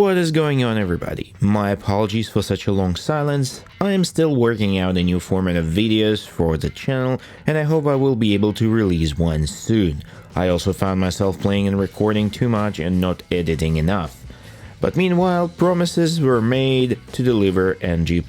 What is going on, everybody? My apologies for such a long silence. I am still working out a new format of videos for the channel, and I hope I will be able to release one soon. I also found myself playing and recording too much and not editing enough. But meanwhile, promises were made to deliver NG+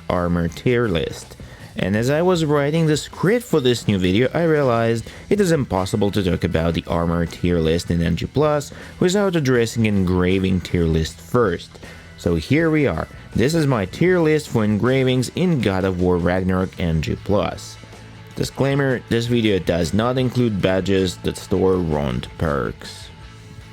Armour tier list. And as I was writing the script for this new video, I realized it is impossible to talk about the Armour tier list in NG+ without addressing engraving tier list first. So here we are. This is my tier list for engravings in God of War Ragnarok NG+. Disclaimer, this video does not include badges that store wronged perks.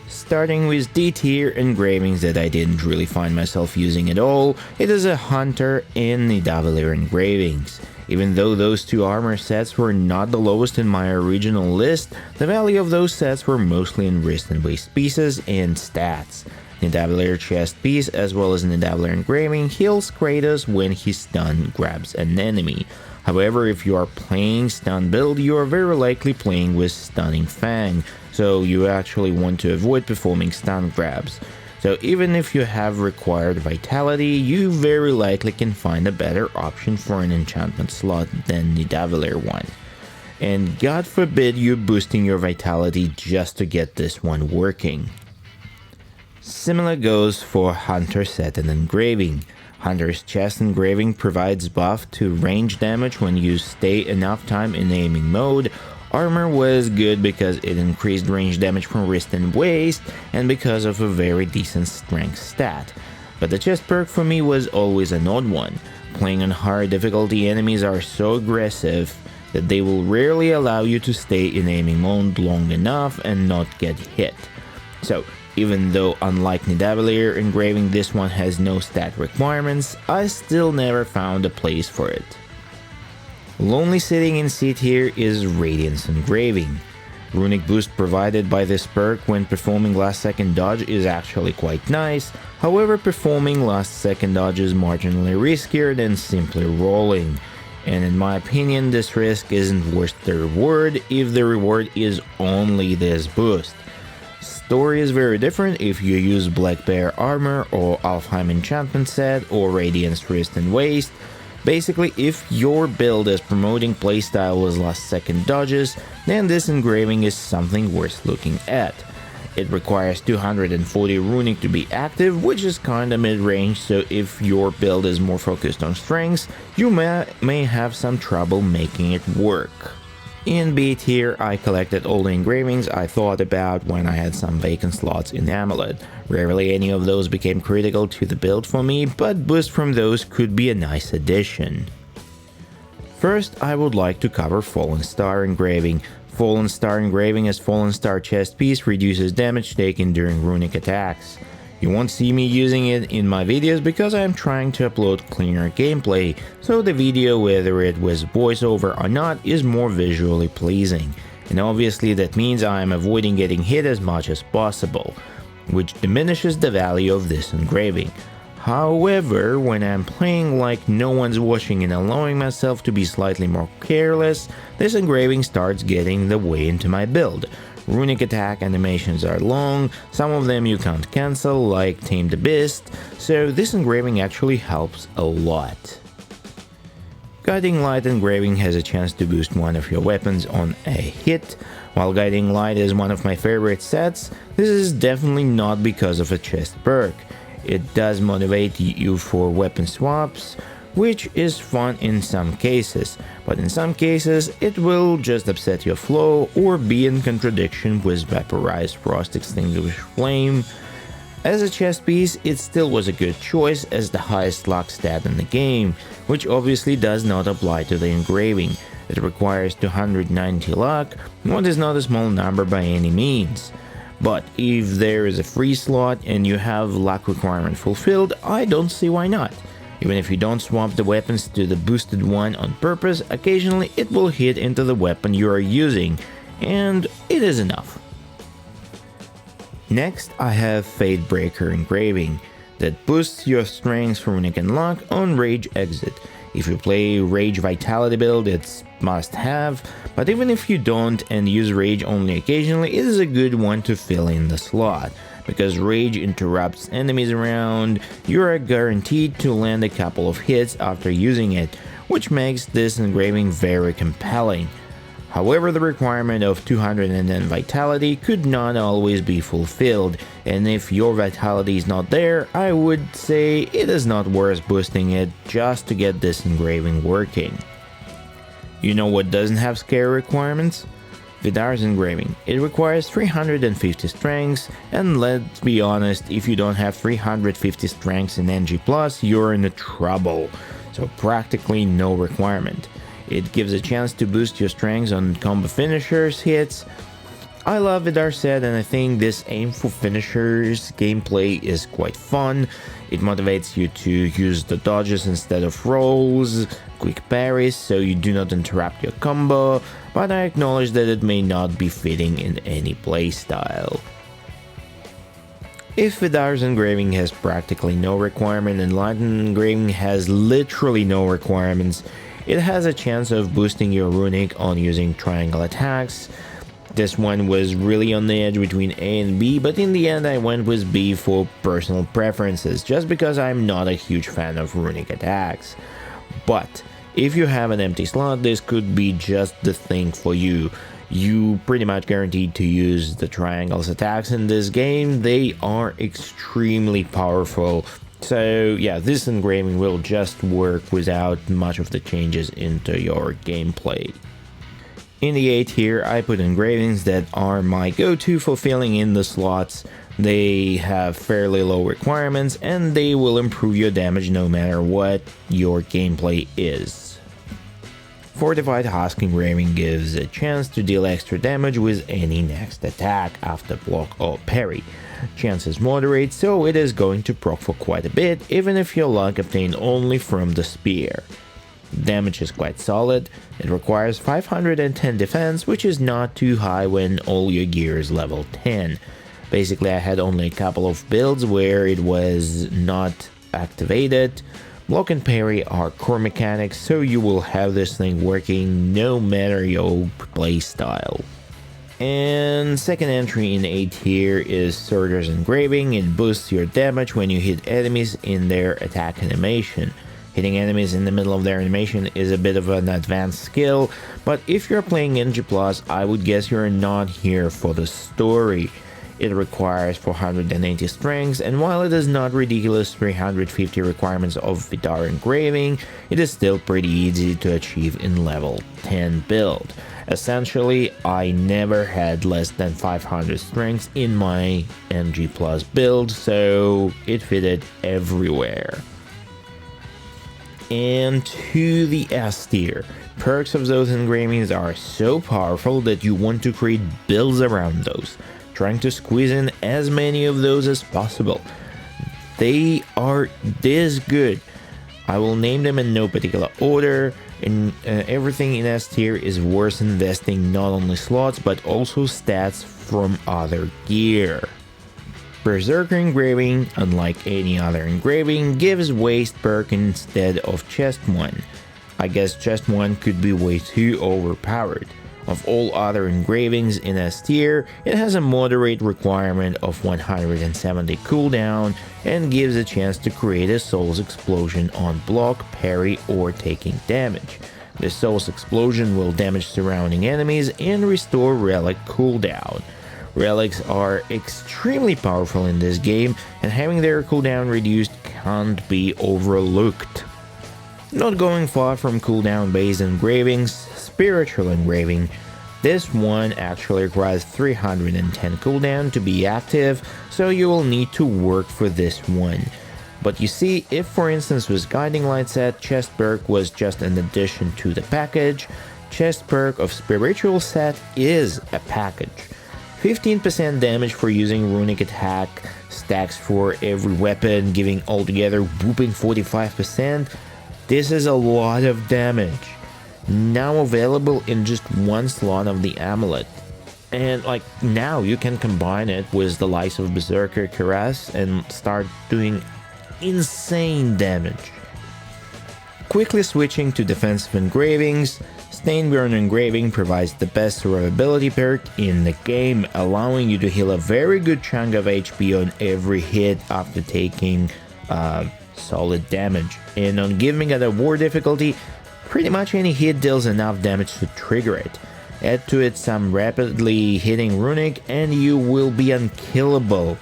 Starting with D tier engravings that I didn't really find myself using at all, it is a Hunter and Nidavellir engravings. Even though those two armor sets were not the lowest in my original list, the value of those sets were mostly in wrist and waist pieces and stats. Nidavellir chest piece as well as Nidavellir engraving heals Kratos when he stun grabs an enemy. However, if you are playing stun build, you are very likely playing with Stunning Fang, so you actually want to avoid performing stun grabs. So even if you have required vitality, you very likely can find a better option for an enchantment slot than Nidavellir one. And God forbid you boosting your vitality just to get this one working. Similar goes for Hunter set and engraving. Hunter's chest engraving provides buff to range damage when you stay enough time in aiming mode. Armor was good because it increased range damage from wrist and waist, and because of a very decent strength stat. But the chest perk for me was always an odd one. Playing on higher difficulty, enemies are so aggressive that they will rarely allow you to stay in aiming mode long enough and not get hit. So, even though unlike Nidavellir engraving this one has no stat requirements, I still never found a place for it. Lonely sitting in C tier is Radiance engraving. Runic boost provided by this perk when performing last second dodge is actually quite nice, however performing last second dodge is marginally riskier than simply rolling. And in my opinion, this risk isn't worth the reward if the reward is only this boost. Story is very different if you use Black Bear armor or Alfheim enchantment set or Radiance wrist and waist. Basically, if your build is promoting playstyle with last second dodges, then this engraving is something worth looking at. It requires 240 runic to be active, which is kinda mid-range, so if your build is more focused on strengths, you may have some trouble making it work. In B tier, I collected all the engravings I thought about when I had some vacant slots in Amulet. Rarely any of those became critical to the build for me, but boost from those could be a nice addition. First, I would like to cover Fallen Star engraving. Fallen Star engraving as Fallen Star chest piece reduces damage taken during runic attacks. You won't see me using it in my videos because I am trying to upload cleaner gameplay, so the video, whether it was voiceover or not, is more visually pleasing. And obviously that means I am avoiding getting hit as much as possible, which diminishes the value of this engraving. However, when I'm playing like no one's watching and allowing myself to be slightly more careless, this engraving starts getting the way into my build. Runic attack animations are long, some of them you can't cancel, like Tame the Beast, so this engraving actually helps a lot. Guiding Light engraving has a chance to boost one of your weapons on a hit. While Guiding Light is one of my favorite sets, this is definitely not because of a chest perk. It does motivate you for weapon swaps, which is fun in some cases, but in some cases it will just upset your flow or be in contradiction with Vaporized Frost Extinguished Flame. As a chest piece, it still was a good choice as the highest luck stat in the game, which obviously does not apply to the engraving. It requires 290 luck, what is not a small number by any means. But if there is a free slot and you have luck requirement fulfilled, I don't see why not. Even if you don't swap the weapons to the boosted one on purpose, occasionally it will hit into the weapon you are using, and it is enough. Next, I have Fatebreaker engraving that boosts your strength, runic and luck on rage exit. If you play Rage Vitality build, it's must have, but even if you don't and use Rage only occasionally, it is a good one to fill in the slot. Because rage interrupts enemies around, you are guaranteed to land a couple of hits after using it, which makes this engraving very compelling. However, the requirement of 210 vitality could not always be fulfilled, and if your vitality is not there, I would say it is not worth boosting it just to get this engraving working. You know what doesn't have scare requirements? Vidar's engraving. It requires 350 strengths, and let's be honest, if you don't have 350 strengths in NG+, you're in trouble, so practically no requirement. It gives a chance to boost your strengths on combo finishers hits. I love Vidar set, and I think this aim for finishers gameplay is quite fun. It motivates you to use the dodges instead of rolls, quick parries, so you do not interrupt your combo, but I acknowledge that it may not be fitting in any playstyle. If Vidar's engraving has practically no requirement and Lightning engraving has literally no requirements, it has a chance of boosting your runic on using triangle attacks. This one was really on the edge between A and B, but in the end I went with B for personal preferences, just because I'm not a huge fan of runic attacks. But if you have an empty slot, this could be just the thing for you. You pretty much guaranteed to use the triangles attacks in this game. They are extremely powerful. So yeah, this engraving will just work without much of the changes into your gameplay. In the A tier, I put engravings that are my go-to for filling in the slots. They have fairly low requirements and they will improve your damage no matter what your gameplay is. Fortified Husk engraving gives a chance to deal extra damage with any next attack after block or parry. Chance is moderate, so it is going to proc for quite a bit, even if your luck obtained only from the spear. Damage is quite solid. It requires 510 defense, which is not too high when all your gear is level 10. Basically, I had only a couple of builds where it was not activated. Block and parry are core mechanics, so you will have this thing working no matter your playstyle. And second entry in A tier is Surger's engraving. It boosts your damage when you hit enemies in their attack animation. Hitting enemies in the middle of their animation is a bit of an advanced skill, but if you're playing NG+, I would guess you're not here for the story. It requires 480 strengths, and while it is not ridiculous 350 requirements of Vidar engraving, it is still pretty easy to achieve in level 10 build. Essentially, I never had less than 500 strengths in my NG+ build, so it fitted everywhere. And to the S tier. Perks of those engravings are so powerful that you want to create builds around those, trying to squeeze in as many of those as possible. They are this good. I will name them in no particular order, and everything in S tier is worth investing not only slots but also stats from other gear. Berserker engraving, unlike any other engraving, gives waist perk instead of chest one. I guess chest one could be way too overpowered. Of all other engravings in S tier, it has a moderate requirement of 170 cooldown and gives a chance to create a Soul's Explosion on block, parry, or taking damage. The Soul's Explosion will damage surrounding enemies and restore relic cooldown. Relics are extremely powerful in this game, and having their cooldown reduced can't be overlooked. Not going far from cooldown based engravings, spiritual engraving. This one actually requires 310 cooldown to be active, so you will need to work for this one. But you see, if for instance with Guiding Light set, chest perk was just an addition to the package, chest perk of spiritual set is a package. 15% damage for using runic attack, stacks for every weapon, giving altogether whooping 45%. This is a lot of damage. Now available in just one slot of the amulet. And like now you can combine it with the likes of Berserker Caress and start doing insane damage. Quickly switching to defensive engravings, Stained Burn Engraving provides the best survivability perk in the game, allowing you to heal a very good chunk of HP on every hit after taking solid damage. And on giving it a war difficulty, pretty much any hit deals enough damage to trigger it. Add to it some rapidly hitting runic and you will be unkillable.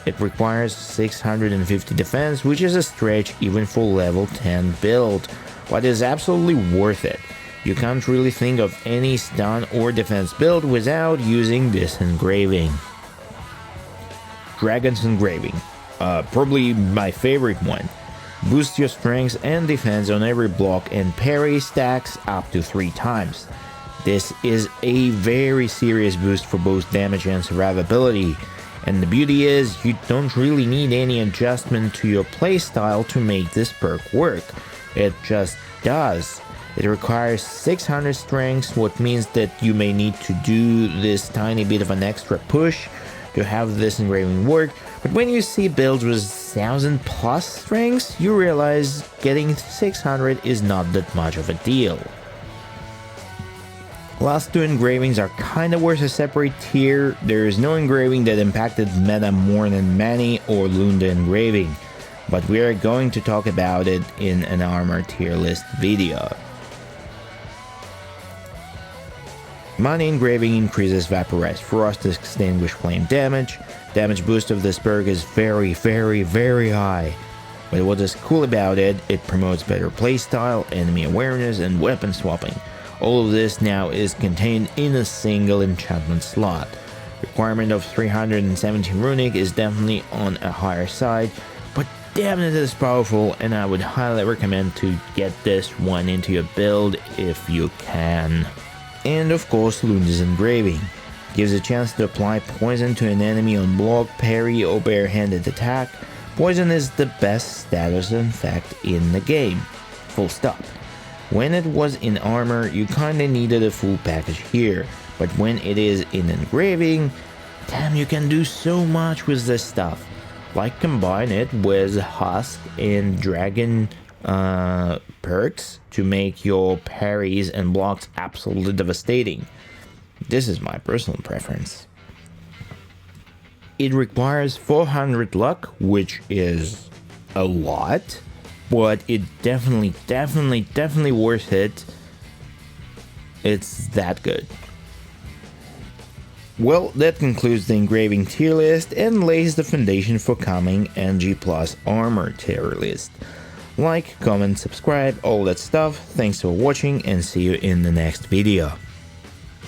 It requires 650 defense, which is a stretch even for level 10 build, but is absolutely worth it. You can't really think of any stun or defense build without using this engraving. Dragon's Engraving, probably my favorite one. Boost your strength and defense on every block and parry stacks up to 3 times. This is a very serious boost for both damage and survivability. And the beauty is, you don't really need any adjustment to your playstyle to make this perk work. It just does. It requires 600 strength, what means that you may need to do this tiny bit of an extra push to have this engraving work. But when you see builds with 1000 plus strength, you realize getting 600 is not that much of a deal. Last 2 engravings are kinda worth a separate tier. There is no engraving that impacted meta more than Mani or Lunda engraving, but we are going to talk about it in an Armour tier list video. Mani engraving increases Vaporized Frost to extinguish flame damage. Damage boost of this perk is very high. But what is cool about it, it promotes better playstyle, enemy awareness and weapon swapping. All of this now is contained in a single enchantment slot. Requirement of 370 runic is definitely on a higher side, but damn it is powerful and I would highly recommend to get this one into your build if you can. And of course Lunda's engraving. Gives a chance to apply poison to an enemy on block, parry or barehanded attack. Poison is the best status effect in the game. Full stop. When it was in Armour, you kinda needed a full package here, but when it is in engraving, damn, you can do so much with this stuff. Like combine it with Husk and Dragon perks to make your parries and blocks absolutely devastating. This is my personal preference. It requires 400 luck, which is a lot, but it definitely worth it. It's that good. Well, that concludes the engraving tier list and lays the foundation for coming NG Plus Armour tier list. Like, comment, subscribe, all that stuff. Thanks for watching and see you in the next video.